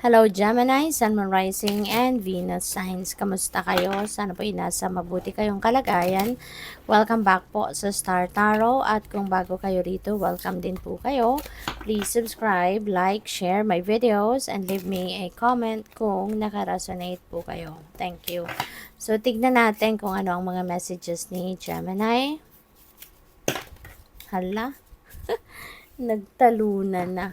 Hello Gemini, Sun, Moon Rising, and Venus signs. Kamusta kayo? Sana po nasa mabuti kayong kalagayan. Welcome back po sa Star Tarot at kung bago kayo rito, welcome din po kayo. Please subscribe, like, share my videos, and leave me a comment kung nakaresonate po kayo. Thank you. So, tignan natin kung ano ang mga messages ni Gemini. Hala, nagtalunan na.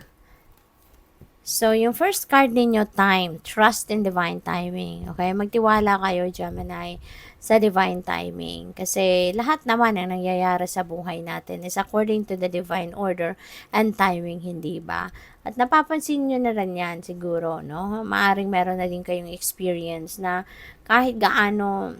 So, yung first card ninyo, time. Trust in divine timing. Okay? Magtiwala kayo, Gemini, sa divine timing. Kasi lahat naman ang nangyayari sa buhay natin is according to the divine order and timing, hindi ba? At napapansin nyo na rin yan siguro, no? Maaring meron na din kayong experience na kahit gaano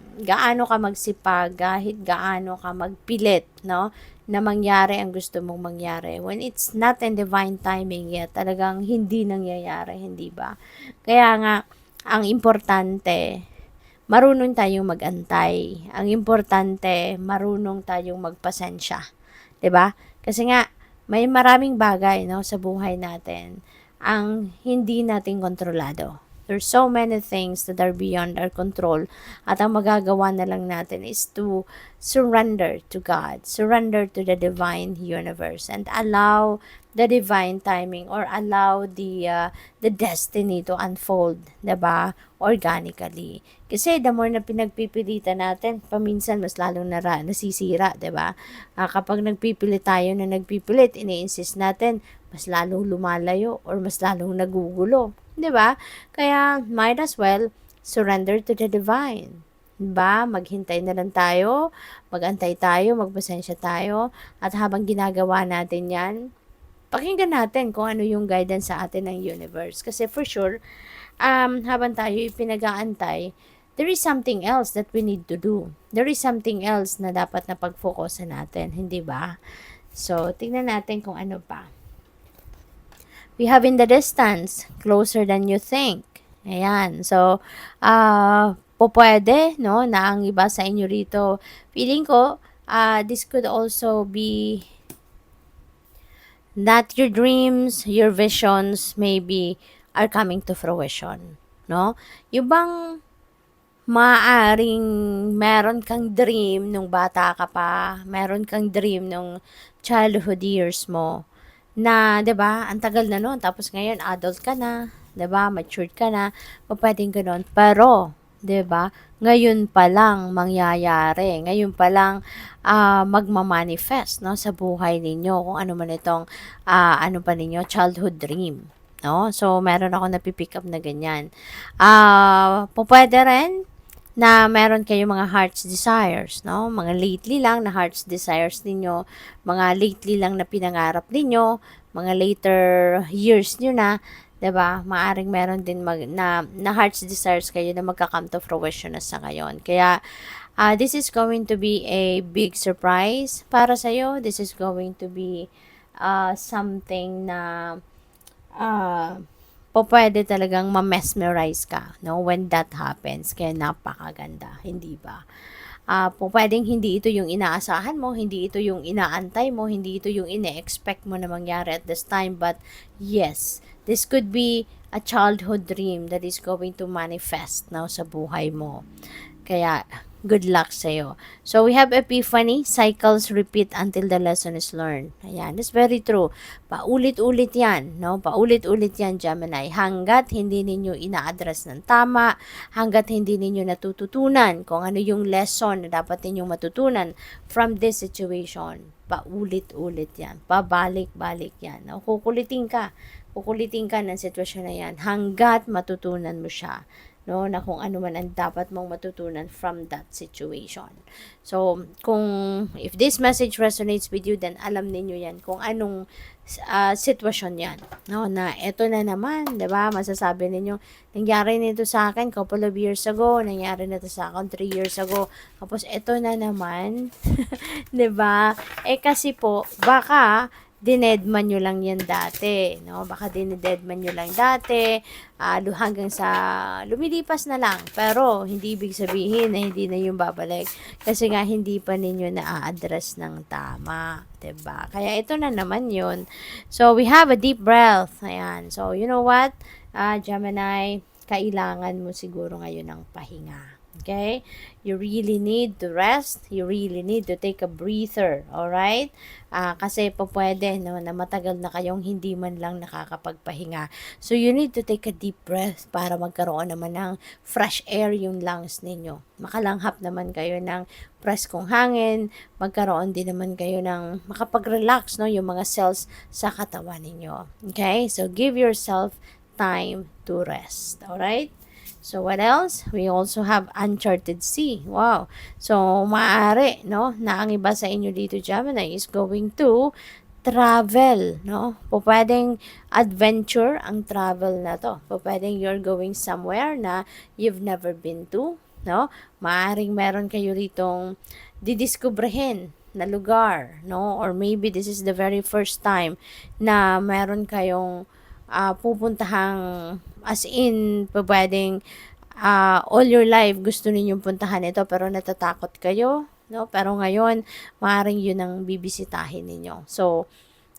ka magsipag, kahit gaano ka magpilit, no? Na mangyari ang gusto mong mangyari. When it's not in divine timing yet, talagang hindi nangyayari, hindi ba? Kaya nga, ang importante, marunong tayong magantay. Ang importante, marunong tayong magpasensya. 'Di ba? Kasi nga, may maraming bagay, no, sa buhay natin ang hindi natin kontrolado. There's so many things that are beyond our control. At ang magagawa na lang natin is to surrender to God, surrender to the divine universe, and allow the divine timing or allow the destiny to unfold, 'di ba? Organically. Kasi the more na pinagpipilitan natin, paminsan mas lalong nasisira, 'di ba? Kapag nagpipilit tayo na nagpipilit, ini-insist natin, mas lalong lumalayo or mas lalong nagugulo. 'Di ba? Kaya might as well surrender to the divine. 'Di ba? Maghintay na lang tayo, magantay tayo, magpasensya tayo, at habang ginagawa natin 'yan, pakinggan natin kung ano yung guidance sa atin ng universe. Kasi for sure, habang tayo ipinag-aantay, there is something else that we need to do. There is something else na dapat na pag-focusan natin, hindi ba? So, tingnan natin kung ano pa. We have in the distance, closer than you think. Ayan. So, pwede, no, na ang iba sa inyo rito, feeling ko, this could also be that your dreams, your visions, maybe, are coming to fruition. No? Yung bang maaring meron kang dream nung bata ka pa, meron kang dream nung childhood years mo, na, 'di ba, ang tagal na noon, tapos ngayon adult ka na, 'di ba, matured ka na, pwedeng ganoon. Pero, 'di ba, ngayon pa lang mangyayari, ngayon pa lang magma-manifest, no, sa buhay ninyo kung ano man itong ano pa ninyo, childhood dream, no? So, meron ako napipick up na ganyan. Pwede rin na meron kayong mga heart's desires, no? Mga lately lang na heart's desires ninyo, mga lately lang na pinangarap ninyo, mga later years nyo na, 'di ba? Maaring meron din na heart's desires kayo na magka-come to fruition na sa ngayon. Kaya this is going to be a big surprise para sa iyo. This is going to be something na uh, pwede talagang ma-mesmerize ka, no, when that happens. Kaya napakaganda, hindi ba? Pwedeng hindi ito yung inaasahan mo, hindi ito yung inaantay mo, hindi ito yung ine-expect mo na mangyari at this time, but yes, this could be a childhood dream that is going to manifest now sa buhay mo. Kaya, good luck sa'yo. So, we have epiphany. Cycles repeat until the lesson is learned. Ayan, that's very true. Paulit-ulit yan, no? Paulit-ulit yan, Gemini. Hanggat hindi ninyo ina-address ng tama, hanggat hindi ninyo natututunan kung ano yung lesson na dapat ninyong matutunan from this situation. Paulit-ulit yan. Pabalik-balik yan. No? Kukulitin ka ng sitwasyon na yan hanggat matutunan mo siya, no, na kung ano man ang dapat mong matutunan from that situation. So, if this message resonates with you, then alam niyo yan kung anong sitwasyon yan, no, na eto na naman, 'di ba? Masasabi ninyo, nangyari nito sa akin couple of years ago, nangyari na to sa akin 3 years ago. Tapos eto na naman, 'di ba? Kasi po baka dinedman nyo lang yan dati, no? Baka dinedman nyo lang dati, hanggang sa lumilipas na lang. Pero, hindi ibig sabihin na hindi na yung babalik. Kasi nga, hindi pa ninyo na-address ng tama. 'Di ba? Kaya ito na naman yun. So, we have a deep breath. Ayan. So, you know what? Gemini, kailangan mo siguro ngayon ng pahinga. Okay? You really need to rest. You really need to take a breather. Alright? Kasi po pwede no, na matagal na kayong hindi man lang nakakapagpahinga. So, you need to take a deep breath para magkaroon naman ng fresh air yung lungs ninyo. Makalanghap naman kayo ng preskong hangin. Magkaroon din naman kayo ng makapag-relax, no, yung mga cells sa katawan ninyo. Okay? So, give yourself time to rest. Alright? So, what else? We also have Uncharted Sea. Wow. So, maaari, no, na ang iba sa inyo dito, Gemini, is going to travel, no? Pwedeng adventure ang travel na to. Pwedeng you're going somewhere na you've never been to, no? Maaring meron kayo ritong didiskubrihin na lugar, no? Or maybe this is the very first time na meron kayong pupuntahang as in, pwedeng all your life gusto ninyong puntahan ito pero natatakot kayo, no? Pero ngayon, maaaring yun ang bibisitahin ninyo. So,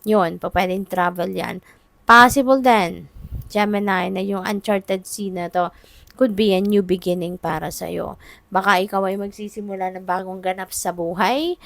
yun, pwedeng travel yan. Possible din, Gemini, na yung Uncharted Sea na to could be a new beginning para sa'yo. Baka ikaw ay magsisimula ng bagong ganap sa buhay.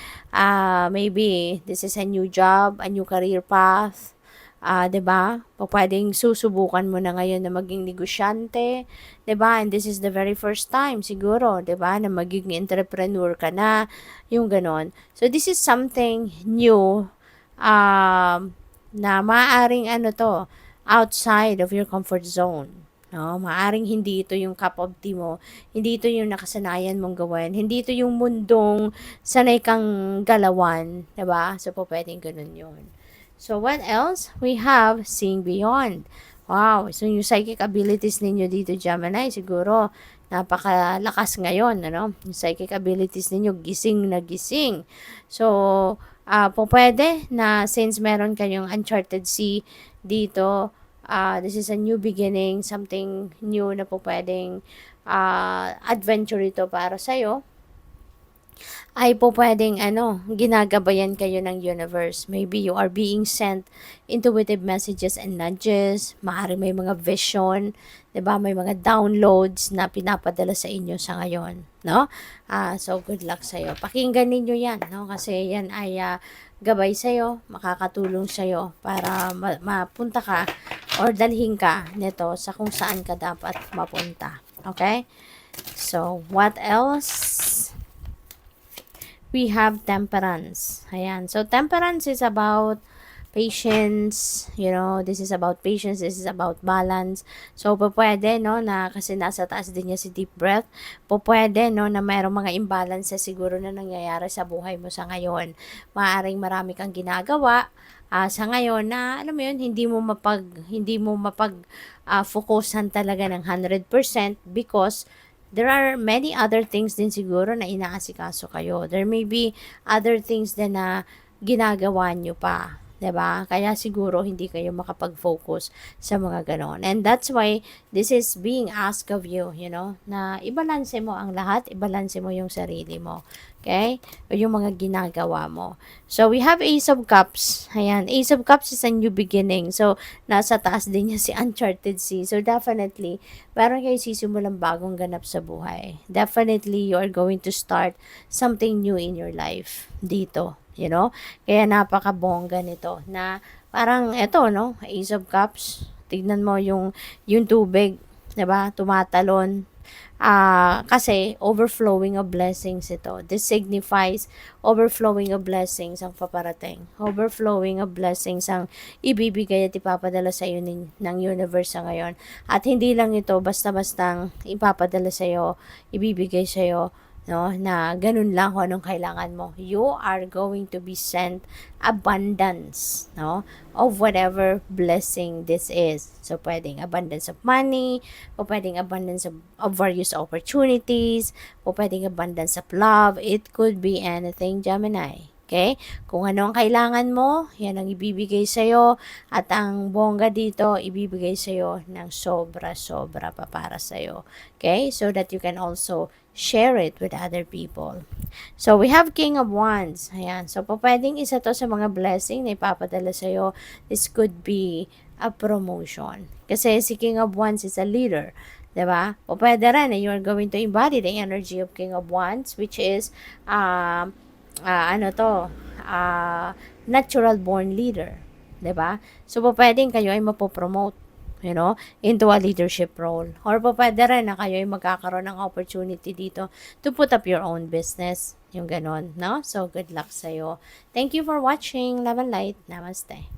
Maybe this is a new job, a new career path. 'Di ba? Pwedeng susubukan mo na ngayon na maging negosyante, 'di ba? And this is the very first time siguro, 'di ba, na magiging entrepreneur ka na, yung ganon. So this is something new na maaring ano to, outside of your comfort zone. No, maaring hindi ito yung cup of tea mo, hindi ito yung nakasanayan mong gawin, hindi ito yung mundong sanay kang galawan, 'di ba? So pwedeng ganun 'yun. So, what else? We have seeing beyond. Wow. So, yung psychic abilities ninyo dito, Gemini, siguro, napakalakas ngayon, ano? Yung psychic abilities ninyo, gising na gising. So, pwede na since meron kayong Uncharted Sea dito, this is a new beginning, something new na pwedeng adventure ito para sa'yo. Ay po pwedeng ginagabayan kayo ng universe. Maybe you are being sent intuitive messages and nudges. Maaari may mga vision, 'di ba? May mga downloads na pinapadala sa inyo sa ngayon, no? So good luck sa iyo. Pakinggan niyo 'yan, no? Kasi 'yan ay gabay sa iyo, makakatulong sa iyo para mapunta ka or dalhin ka nito sa kung saan ka dapat mapunta. Okay? So, what else? We have temperance. Ayan. So, temperance is about patience, this is about patience, this is about balance. So, pwede, no, na kasi nasa taas din niya si deep breath, pwede, no, na mayroong mga imbalances siguro na nangyayari sa buhay mo sa ngayon. Maaring marami kang ginagawa, sa ngayon na, alam mo yun, hindi mo focusan talaga ng 100% because there are many other things din siguro na inaasikaso kayo. There may be other things din na ginagawa nyo pa. 'Di ba? Kaya siguro hindi kayo makapag-focus sa mga ganon. And that's why this is being asked of you, na ibalanse mo ang lahat, ibalanse mo yung sarili mo. Okay? O yung mga ginagawa mo. So, we have Ace of Cups. Ayan. Ace of Cups is a new beginning. So, nasa taas din niya si Uncharted Sea. So, definitely, meron kayo sisimulang bagong ganap sa buhay. Definitely, you are going to start something new in your life dito. Kaya napakabongga nito na parang eto, no? Ace of Cups. Tignan mo yung tubig, 'di ba? Tumatalon. Kasi overflowing of blessings ito. This signifies overflowing of blessings ang paparating. Overflowing of blessings ang ibibigay at ipapadala sa iyo ng universe sa ngayon. At hindi lang ito basta-bastang ipapadala sa iyo, ibibigay sa iyo, no, na ganun lang kung anong kailangan mo. You are going to be sent abundance, no, of whatever blessing this is. So, pwedeng abundance of money, o pwedeng abundance of various opportunities, o pwedeng abundance of love. It could be anything, Gemini. Okay? Kung ano ang kailangan mo, yan ang ibibigay sa'yo. At ang bongga dito, ibibigay sa'yo ng sobra-sobra pa para sa'yo. Okay? So that you can also share it with other people. So, we have King of Wands. Ayan. So, pwedeng isa to sa mga blessing na ipapadala sa'yo. This could be a promotion. Kasi si King of Wands is a leader. Diba? O pwede rin na you're going to embody the energy of King of Wands, which is, ano to, natural born leader. Diba? So, pwedeng kayo ay mapopromote, you know, into a leadership role. Or pwede rin na kayo ay magkakaroon ng opportunity dito to put up your own business. Yung ganon, no? So, good luck sa'yo. Thank you for watching. Love and light. Namaste.